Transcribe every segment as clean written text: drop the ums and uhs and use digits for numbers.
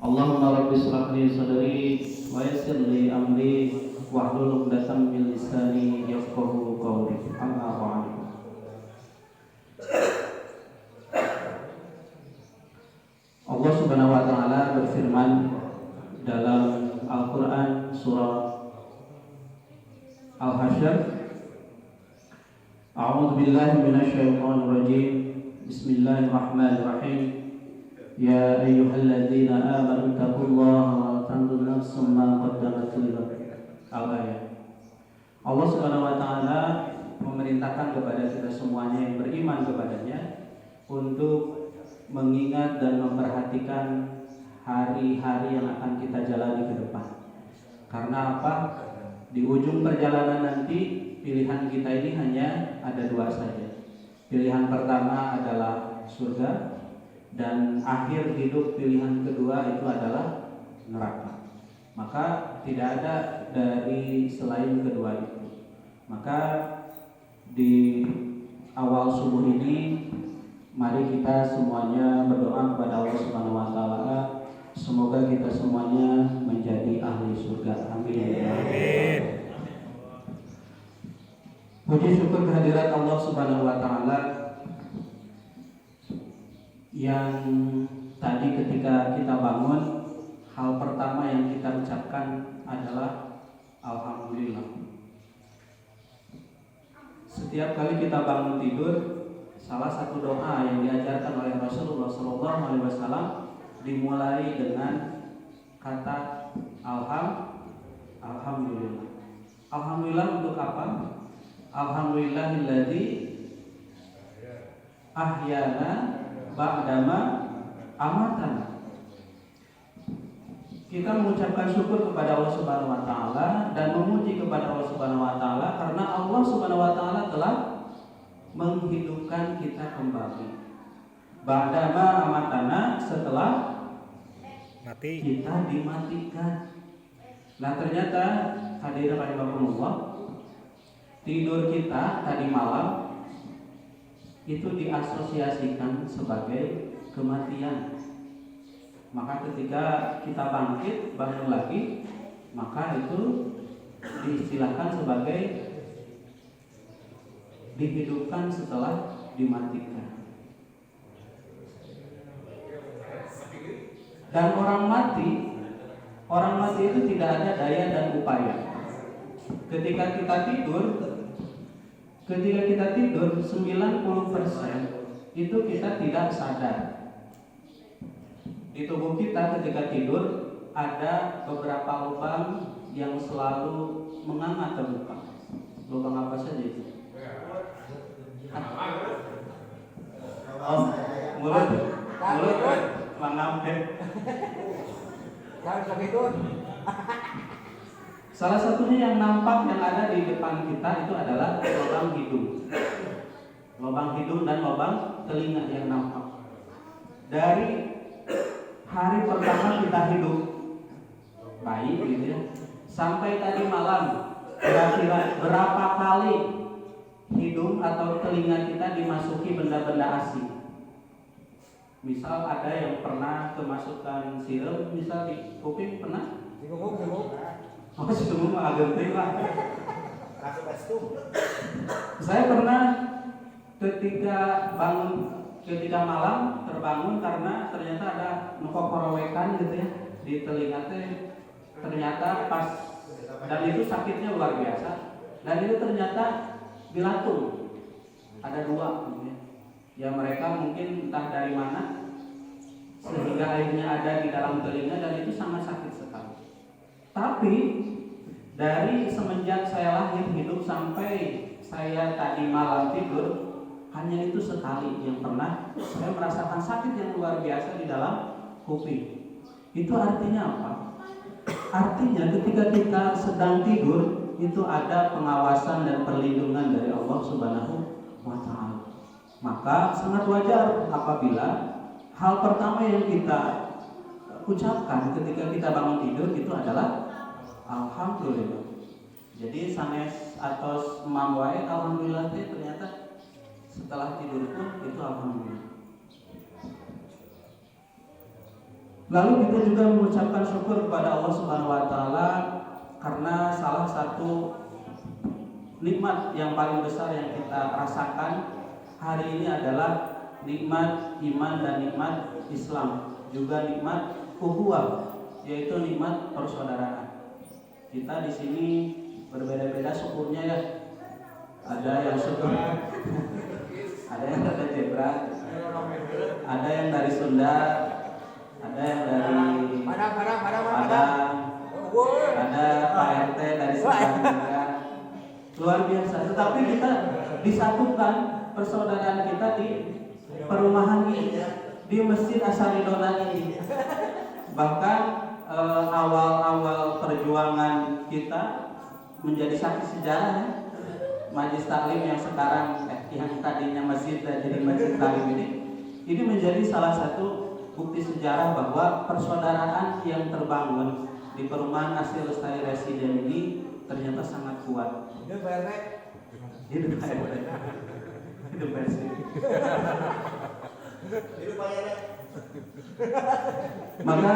Allahumma rabbi shrah li sadri wa yassir li amri wahlul 'uqdatam min lisani yafqahu qawli. Amma ba'du. Allah Subhanahu wa taala berfirman dalam Al-Qur'an surah Al-Hasyr, A'udzu billahi minasyaitonir rajim. Bismillahirrahmanirrahim. Ya ayyuhalladzina amanu taqullaha wa tanzur nafsum ma qaddamat lighad. Al-ayat. Allah Subhanahu wa taala memerintahkan kepada kita semuanya yang beriman kepadanya untuk mengingat dan memperhatikan hari-hari yang akan kita jalani ke depan. Karena apa? Di ujung perjalanan nanti pilihan kita ini hanya ada dua saja. Pilihan pertama adalah surga, dan akhir hidup pilihan kedua itu adalah neraka. Maka tidak ada dari selain kedua itu. Maka di awal subuh ini mari kita semuanya berdoa kepada Allah Subhanahu wa taala, semoga kita semuanya menjadi ahli surga. Amin. Amin. Puji syukur kehadirat Allah Subhanahu wa taala yang tadi ketika kita bangun, hal pertama yang kita ucapkan adalah alhamdulillah. Setiap kali kita bangun tidur, salah satu doa yang diajarkan oleh Rasulullah SAW dimulai dengan kata alhamdulillah. Alhamdulillah untuk apa? Alhamdulillahilladzi ahyana ba'dama amatana. Kita mengucapkan syukur kepada Allah Subhanahu wa taala dan memuji kepada Allah Subhanahu wa taala karena Allah Subhanahu wa taala telah menghidupkan kita kembali. Ba'dama amatana, setelah mati kita dimatikan. Nah, ternyata hadirin rahimakumullah, tidur kita tadi malam itu diasosiasikan sebagai kematian. Maka ketika kita bangkit, bangun lagi, maka itu diistilahkan sebagai dihidupkan setelah dimatikan. Dan orang mati itu tidak ada daya dan upaya. Ketika kita tidur 90% itu kita tidak sadar. Di tubuh kita ketika tidur ada beberapa lubang yang selalu menganga terbuka. Lubang apa saja itu? Mulut mangap deh. Salah satunya yang nampak yang ada di depan kita itu adalah lubang hidung. Lubang hidung dan lubang telinga yang nampak. Dari hari pertama kita hidup baik gitu ya, sampai tadi malam, kira-kira berapa kali hidung atau telinga kita dimasuki benda-benda asing? Misal ada yang pernah kemasukan sirup, misal di kuping pernah? Di kuping. Oh, sebelum mah agak lah. Saya pernah ketika malam terbangun karena ternyata ada korowekan gitu ya di telinga teh, ternyata pas, dan itu sakitnya luar biasa, dan itu ternyata bilatung, ada dua gitu ya. Ya mereka mungkin entah dari mana sehingga akhirnya ada di dalam telinga, dan itu sangat sakit sekali. Tapi dari semenjak saya lahir hidup sampai saya tadi malam tidur, hanya itu sekali yang pernah saya merasakan sakit yang luar biasa di dalam kuping. Itu artinya apa? Artinya ketika kita sedang tidur itu ada pengawasan dan perlindungan dari Allah Subhanahu wa taala. Maka sangat wajar apabila hal pertama yang kita ucapkan ketika kita bangun tidur itu adalah alhamdulillah. Jadi sanes atau mamwae alhamdulillah ternyata setelah tidur pun itu alhamdulillah. Lalu kita juga mengucapkan syukur kepada Allah Subhanahu wa taala karena salah satu nikmat yang paling besar yang kita rasakan hari ini adalah nikmat iman dan nikmat Islam, juga nikmat ukhuwah, yaitu nikmat persaudaraan. Kita di sini berbeda-beda syukurnya ya. Ada yang syukur, ada yang dari Jebra, ada yang dari Sunda, ada yang dari Padang, ada Pak RT dari Sunda juga. Luar biasa. Tetapi kita disatukan persaudaraan kita di perumahan ini, di Masjid Asaridona ini. Bahkan awal-awal perjuangan kita menjadi saksi sejarah ya. Majelis Taklim yang sekarang yang tadinya masjid dan jadi Majelis Taklim ini menjadi salah satu bukti sejarah bahwa persaudaraan yang terbangun di perumahan Asri Lestari Residen ini ternyata sangat kuat. Hidup Pak RT. Hidup Pak RT. Hidup Pak RT. Hidup Pak RT. Maka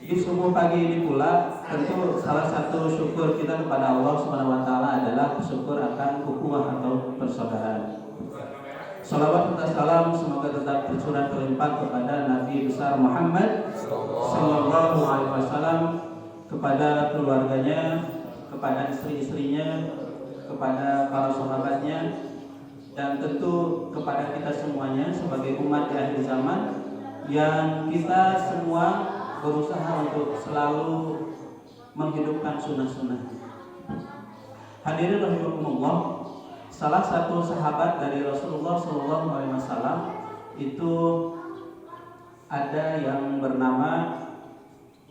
di subuh pagi ini pula tentu salah satu syukur kita kepada Allah Subhanahu wa taala adalah syukur akan ukhuwah atau persaudaraan. Salawat dan salam semoga tetap tercurah terlimpah kepada Nabi besar Muhammad sallallahu alaihi wasallam, kepada keluarganya, kepada istri-istrinya, kepada para sahabatnya, dan tentu kepada kita semuanya sebagai umat di akhir zaman yang kita semua berusaha untuk selalu menghidupkan sunnah-sunnah. Hadirin rahimakumullah, salah satu sahabat dari Rasulullah SAW itu ada yang bernama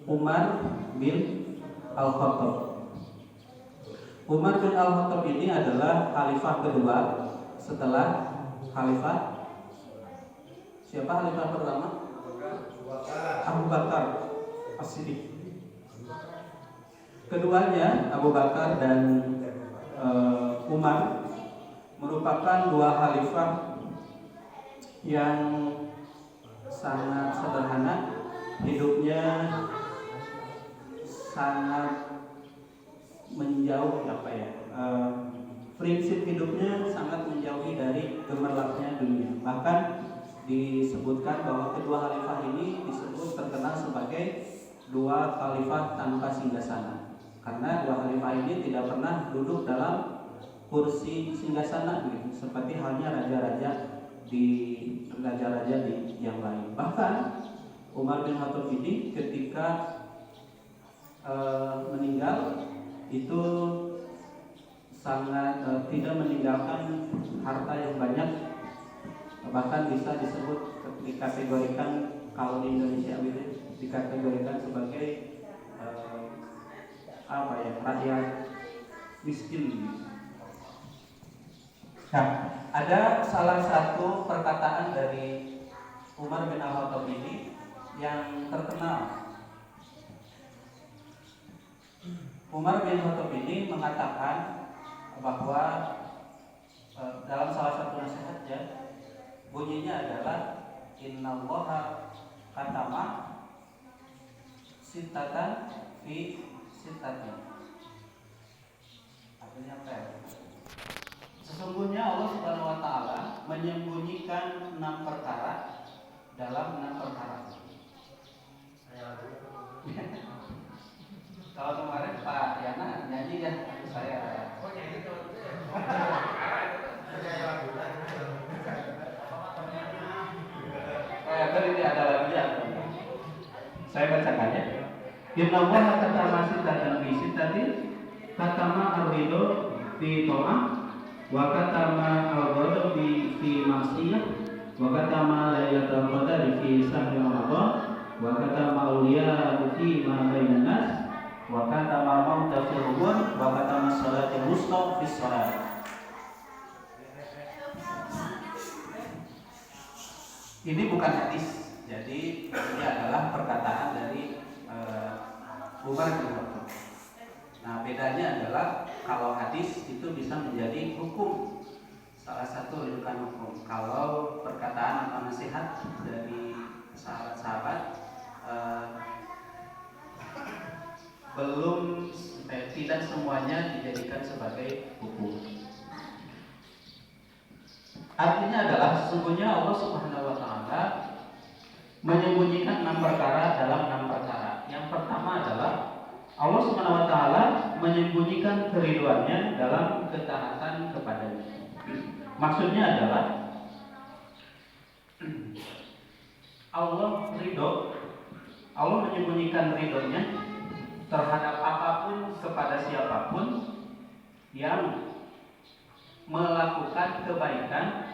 Umar bin Al-Khattab. Umar bin Al-Khattab ini adalah khalifah kedua setelah khalifah siapa khalifah pertama? Abu Bakar As-Siddiq. Keduanya Abu Bakar dan Umar merupakan dua khalifah yang sangat sederhana, hidupnya sangat menjauh prinsip hidupnya sangat menjauhi dari gemerlapnya dunia. Bahkan disebutkan bahwa kedua khalifah ini disebut terkenal sebagai dua khalifah tanpa singgasana, karena dua khalifah ini tidak pernah duduk dalam kursi singgasana gitu, seperti halnya raja-raja di yang lain. Bahkan Umar bin Khattab ini ketika meninggal itu sangat tidak meninggalkan harta yang banyak, bahkan bisa disebut dikategorikan kalau di Indonesia dikategorikan sebagai rakyat miskin. Nah, ada salah satu perkataan dari Umar bin Al-Khattab ini yang terkenal. Umar bin Khattab ini mengatakan bahwa dalam salah satu nasihatnya bunyinya adalah innallaha katama sitatan fi sitatin. Artinya apa ya? Sesungguhnya Allah Subhanahu wa taala menyembunyikan 6 perkara dalam 6 perkara. Kalau kemarin Pak Yana nyanyi kan saya. Oh nyanyi tuh. Ini ada lagunya. Saya bacakan ya. Inna Allah kata masih dan bisit tadi kata ma al-ridho fi to'ah wa kata ma al-ghadab fi maksiyah wa kata ma laylatul qadar fi sahri ramadan wa kata ma awliya fi ma bainan nas wa kata ma mauta fi rubun wa kata ma salatul wusta fi shalat. Ini bukan hadis, jadi ini adalah perkataan dari Umar bin Khattab. Nah, bedanya adalah kalau hadis itu bisa menjadi hukum, salah satu rujukan hukum. Kalau perkataan atau nasihat dari sahabat-sahabat belum tidak semuanya dijadikan sebagai hukum. Artinya adalah sesungguhnya Allah Subhanahu wa taala menyembunyikan 6 perkara dalam 6 perkara. Yang pertama adalah Allah Subhanahu wa taala menyembunyikan keriduannya dalam ketaatan kepadanya. Maksudnya adalah Allah menyembunyikan ridhonya terhadap apapun kepada siapapun yang melakukan kebaikan